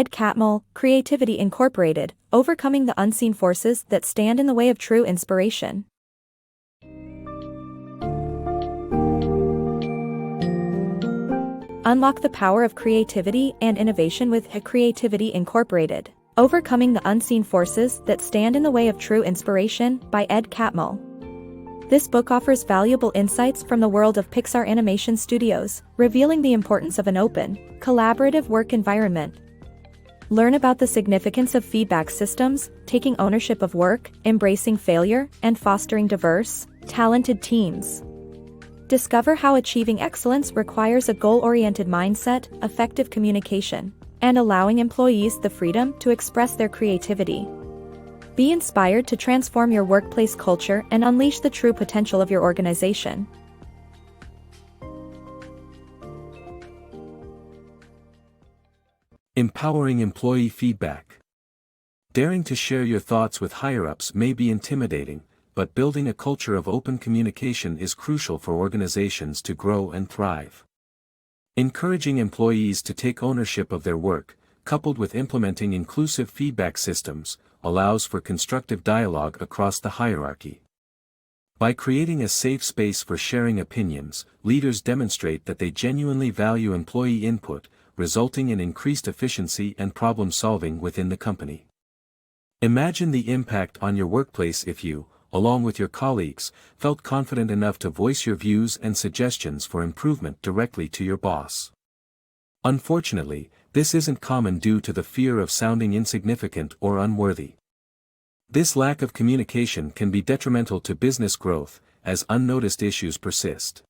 Ed Catmull, Creativity Incorporated, Overcoming the Unseen Forces That Stand in the Way of True Inspiration. Unlock the power of creativity and innovation with Creativity Incorporated, Overcoming the Unseen Forces That Stand in the Way of True Inspiration by Ed Catmull. This book offers valuable insights from the world of Pixar animation studios, revealing the importance of an open, collaborative work environment. Learn about the significance of feedback systems, taking ownership of work, embracing failure, and fostering diverse, talented teams. Discover how achieving excellence requires a goal-oriented mindset, effective communication, and allowing employees the freedom to express their creativity. Be inspired to transform your workplace culture and unleash the true potential of your organization. Empowering employee feedback. Daring to share your thoughts with higher-ups may be intimidating, but building a culture of open communication is crucial for organizations to grow and thrive. Encouraging employees to take ownership of their work, coupled with implementing inclusive feedback systems, allows for constructive dialogue across the hierarchy. By creating a safe space for sharing opinions, leaders demonstrate that they genuinely value employee input, resulting in increased efficiency and problem-solving within the company. Imagine the impact on your workplace if you, along with your colleagues, felt confident enough to voice your views and suggestions for improvement directly to your boss. Unfortunately, this isn't common due to the fear of sounding insignificant or unworthy. This lack of communication can be detrimental to business growth, as unnoticed issues persist.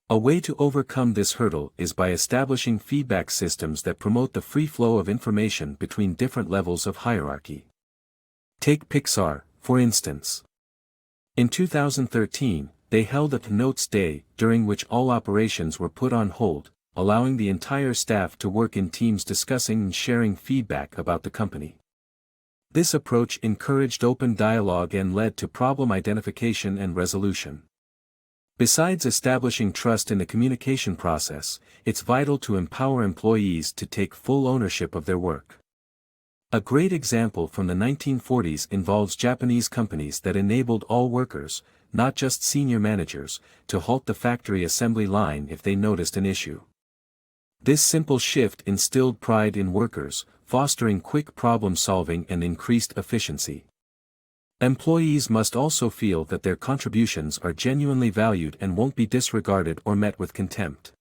A way to overcome this hurdle is by establishing feedback systems that promote the free flow of information between different levels of hierarchy. Take Pixar, for instance. In 2013, they held a Notes Day, during which all operations were put on hold, allowing the entire staff to work in teams discussing and sharing feedback about the company. This approach encouraged open dialogue and led to problem identification and resolution. Besides establishing trust in the communication process, it's vital to empower employees to take full ownership of their work. A great example from the 1940s involves Japanese companies that enabled all workers, not just senior managers, to halt the factory assembly line if they noticed an issue. This simple shift instilled pride in workers, fostering quick problem-solving and increased efficiency. Employees must also feel that their contributions are genuinely valued and won't be disregarded or met with contempt.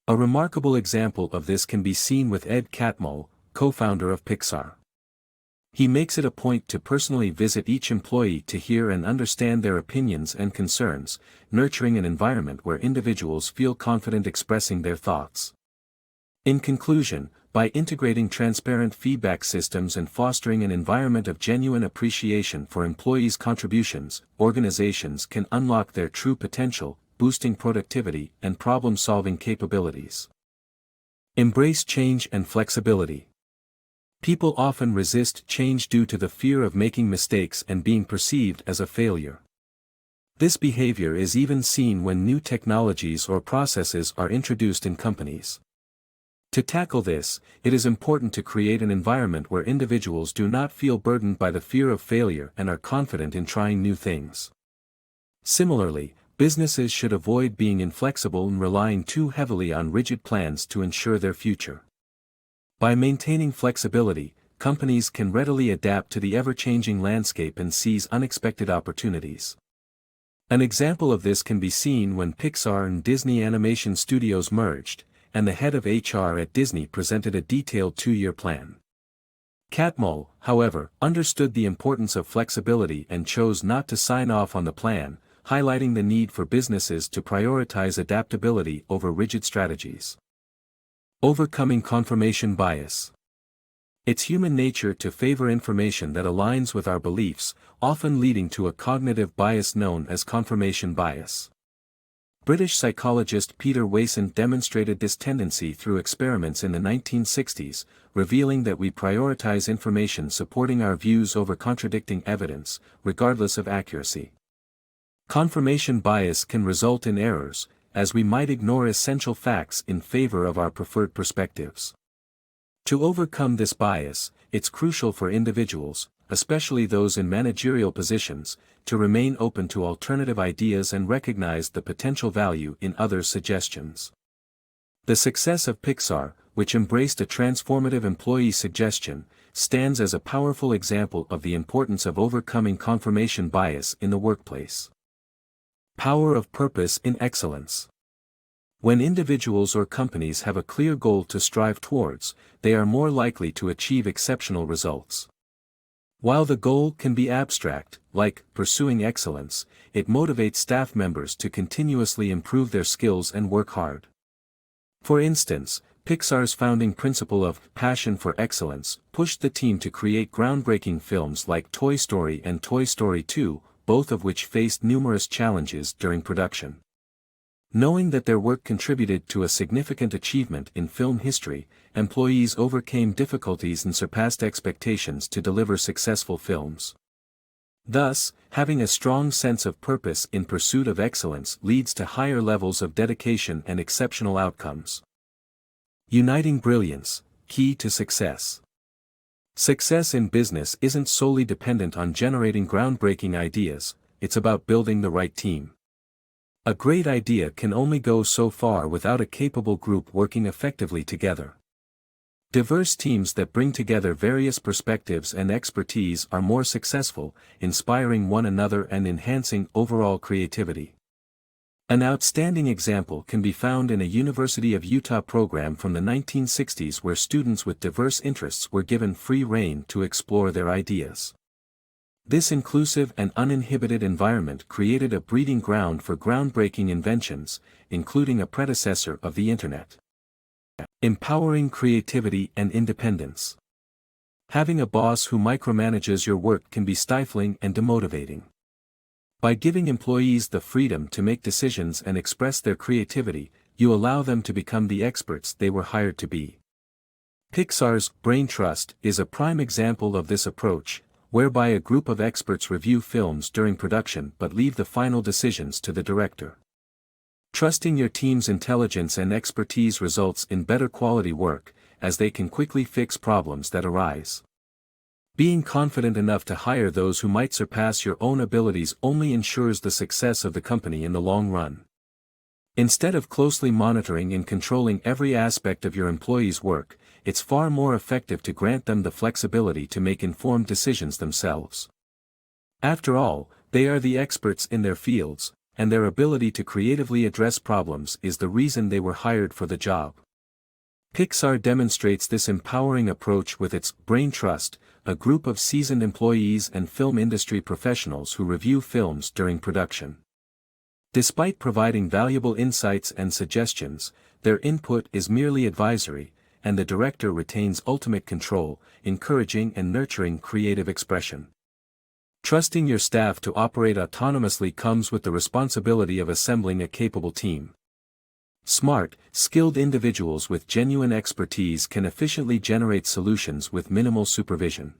A remarkable example of this can be seen with Ed Catmull, co-founder of Pixar. He makes it a point to personally visit each employee to hear and understand their opinions and concerns, nurturing an environment where individuals feel confident expressing their thoughts. In conclusion, by integrating transparent feedback systems and fostering an environment of genuine appreciation for employees' contributions, organizations can unlock their true potential, boosting productivity and problem-solving capabilities. Embrace change and flexibility. People often resist change due to the fear of making mistakes and being perceived as a failure. This behavior is even seen when new technologies or processes are introduced in companies. To tackle this, it is important to create an environment where individuals do not feel burdened by the fear of failure and are confident in trying new things. Similarly, businesses should avoid being inflexible and relying too heavily on rigid plans to ensure their future. By maintaining flexibility, companies can readily adapt to the ever-changing landscape and seize unexpected opportunities. An example of this can be seen when Pixar and Disney Animation Studios merged, and the head of HR at Disney presented a detailed 2-year plan. Catmull, however, understood the importance of flexibility and chose not to sign off on the plan, highlighting the need for businesses to prioritize adaptability over rigid strategies. Overcoming confirmation bias. It's human nature to favor information that aligns with our beliefs, often leading to a cognitive bias known as confirmation bias. British psychologist Peter Wason demonstrated this tendency through experiments in the 1960s, revealing that we prioritize information supporting our views over contradicting evidence, regardless of accuracy. Confirmation bias can result in errors, as we might ignore essential facts in favor of our preferred perspectives. To overcome this bias, it's crucial for individuals, especially those in managerial positions, to remain open to alternative ideas and recognize the potential value in others' suggestions. The success of Pixar, which embraced a transformative employee suggestion, stands as a powerful example of the importance of overcoming confirmation bias in the workplace. Power of purpose in excellence. When individuals or companies have a clear goal to strive towards, they are more likely to achieve exceptional results. While the goal can be abstract, like pursuing excellence, it motivates staff members to continuously improve their skills and work hard. For instance, Pixar's founding principle of passion for excellence pushed the team to create groundbreaking films like Toy Story and Toy Story 2, both of which faced numerous challenges during production. Knowing that their work contributed to a significant achievement in film history, employees overcame difficulties and surpassed expectations to deliver successful films. Thus, having a strong sense of purpose in pursuit of excellence leads to higher levels of dedication and exceptional outcomes. Uniting brilliance, key to success. Success in business isn't solely dependent on generating groundbreaking ideas, it's about building the right team. A great idea can only go so far without a capable group working effectively together. Diverse teams that bring together various perspectives and expertise are more successful, inspiring one another and enhancing overall creativity. An outstanding example can be found in a University of Utah program from the 1960s where students with diverse interests were given free rein to explore their ideas. This inclusive and uninhibited environment created a breeding ground for groundbreaking inventions, including a predecessor of the Internet. Empowering creativity and independence. Having a boss who micromanages your work can be stifling and demotivating. By giving employees the freedom to make decisions and express their creativity, you allow them to become the experts they were hired to be. Pixar's Brain Trust is a prime example of this approach, whereby a group of experts review films during production but leave the final decisions to the director. Trusting your team's intelligence and expertise results in better quality work, as they can quickly fix problems that arise. Being confident enough to hire those who might surpass your own abilities only ensures the success of the company in the long run. Instead of closely monitoring and controlling every aspect of your employees' work, it's far more effective to grant them the flexibility to make informed decisions themselves. After all, they are the experts in their fields, and their ability to creatively address problems is the reason they were hired for the job. Pixar demonstrates this empowering approach with its Brain Trust, a group of seasoned employees and film industry professionals who review films during production. Despite providing valuable insights and suggestions, their input is merely advisory, and the director retains ultimate control, encouraging and nurturing creative expression. Trusting your staff to operate autonomously comes with the responsibility of assembling a capable team. Smart, skilled individuals with genuine expertise can efficiently generate solutions with minimal supervision.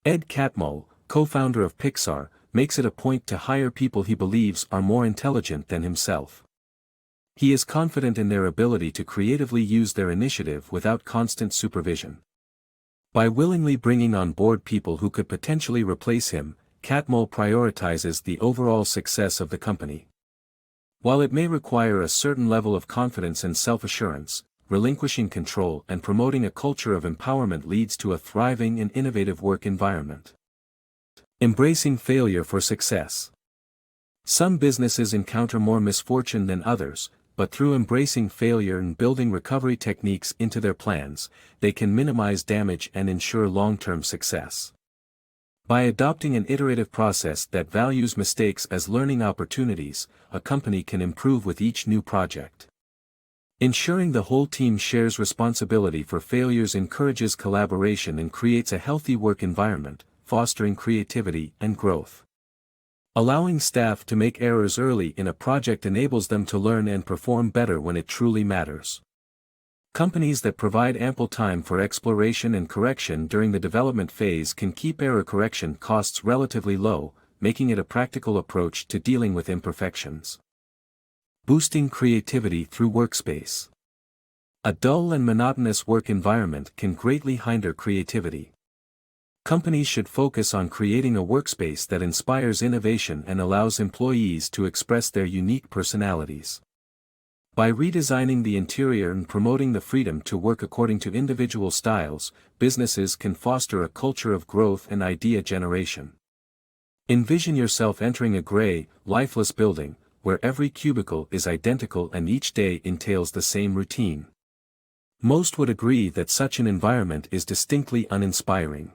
Ed Catmull, co-founder of Pixar, makes it a point to hire people he believes are more intelligent than himself. He is confident in their ability to creatively use their initiative without constant supervision. By willingly bringing on board people who could potentially replace him, Catmull prioritizes the overall success of the company. While it may require a certain level of confidence and self-assurance, relinquishing control and promoting a culture of empowerment leads to a thriving and innovative work environment. Embracing failure for success. Some businesses encounter more misfortune than others, but through embracing failure and building recovery techniques into their plans, they can minimize damage and ensure long-term success. By adopting an iterative process that values mistakes as learning opportunities, a company can improve with each new project. Ensuring the whole team shares responsibility for failures encourages collaboration and creates a healthy work environment, fostering creativity and growth. Allowing staff to make errors early in a project enables them to learn and perform better when it truly matters. Companies that provide ample time for exploration and correction during the development phase can keep error correction costs relatively low, making it a practical approach to dealing with imperfections. Boosting creativity through Workspace. A dull and monotonous work environment can greatly hinder creativity. Companies should focus on creating a workspace that inspires innovation and allows employees to express their unique personalities. By redesigning the interior and promoting the freedom to work according to individual styles, businesses can foster a culture of growth and idea generation. Envision yourself entering a gray, lifeless building, where every cubicle is identical and each day entails the same routine. Most would agree that such an environment is distinctly uninspiring.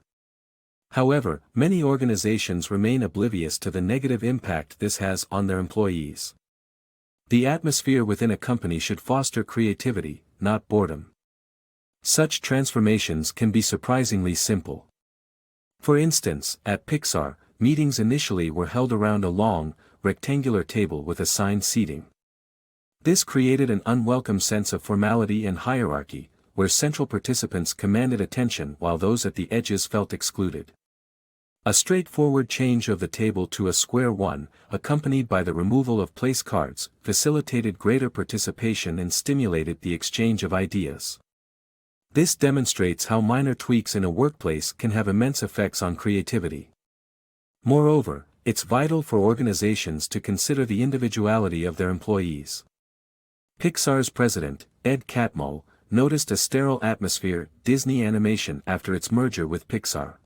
However, many organizations remain oblivious to the negative impact this has on their employees. The atmosphere within a company should foster creativity, not boredom. Such transformations can be surprisingly simple. For instance, at Pixar, meetings initially were held around a long, rectangular table with assigned seating. This created an unwelcome sense of formality and hierarchy, where central participants commanded attention while those at the edges felt excluded. A straightforward change of the table to a square one, accompanied by the removal of place cards, facilitated greater participation and stimulated the exchange of ideas. This demonstrates how minor tweaks in a workplace can have immense effects on creativity. Moreover, it's vital for organizations to consider the individuality of their employees. Pixar's president, Ed Catmull, noticed a sterile atmosphere, Disney Animation after its merger with Pixar.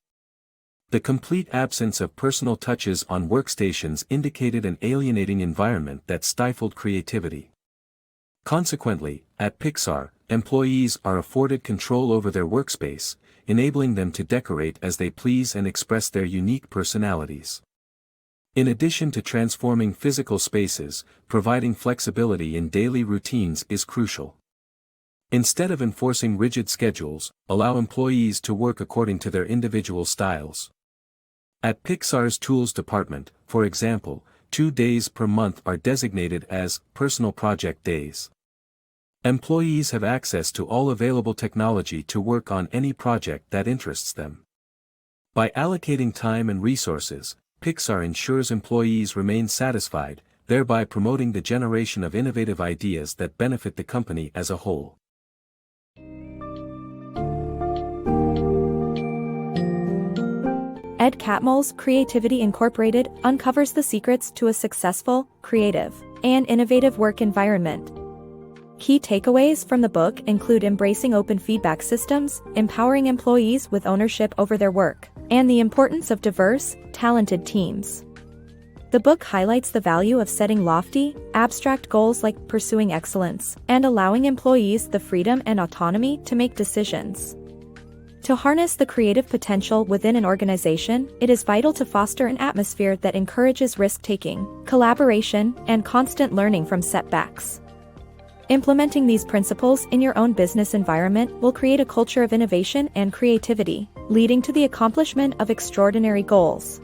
The complete absence of personal touches on workstations indicated an alienating environment that stifled creativity. Consequently, at Pixar, employees are afforded control over their workspace, enabling them to decorate as they please and express their unique personalities. In addition to transforming physical spaces, providing flexibility in daily routines is crucial. Instead of enforcing rigid schedules, allow employees to work according to their individual styles. At Pixar's Tools department, for example, 2 days per month are designated as personal project days. Employees have access to all available technology to work on any project that interests them. By allocating time and resources, Pixar ensures employees remain satisfied, thereby promoting the generation of innovative ideas that benefit the company as a whole. Ed Catmull's Creativity Incorporated uncovers the secrets to a successful, creative, and innovative work environment. Key takeaways from the book include embracing open feedback systems, empowering employees with ownership over their work, and the importance of diverse, talented teams. The book highlights the value of setting lofty, abstract goals like pursuing excellence, and allowing employees the freedom and autonomy to make decisions. To harness the creative potential within an organization, it is vital to foster an atmosphere that encourages risk-taking, collaboration, and constant learning from setbacks. Implementing these principles in your own business environment will create a culture of innovation and creativity, leading to the accomplishment of extraordinary goals.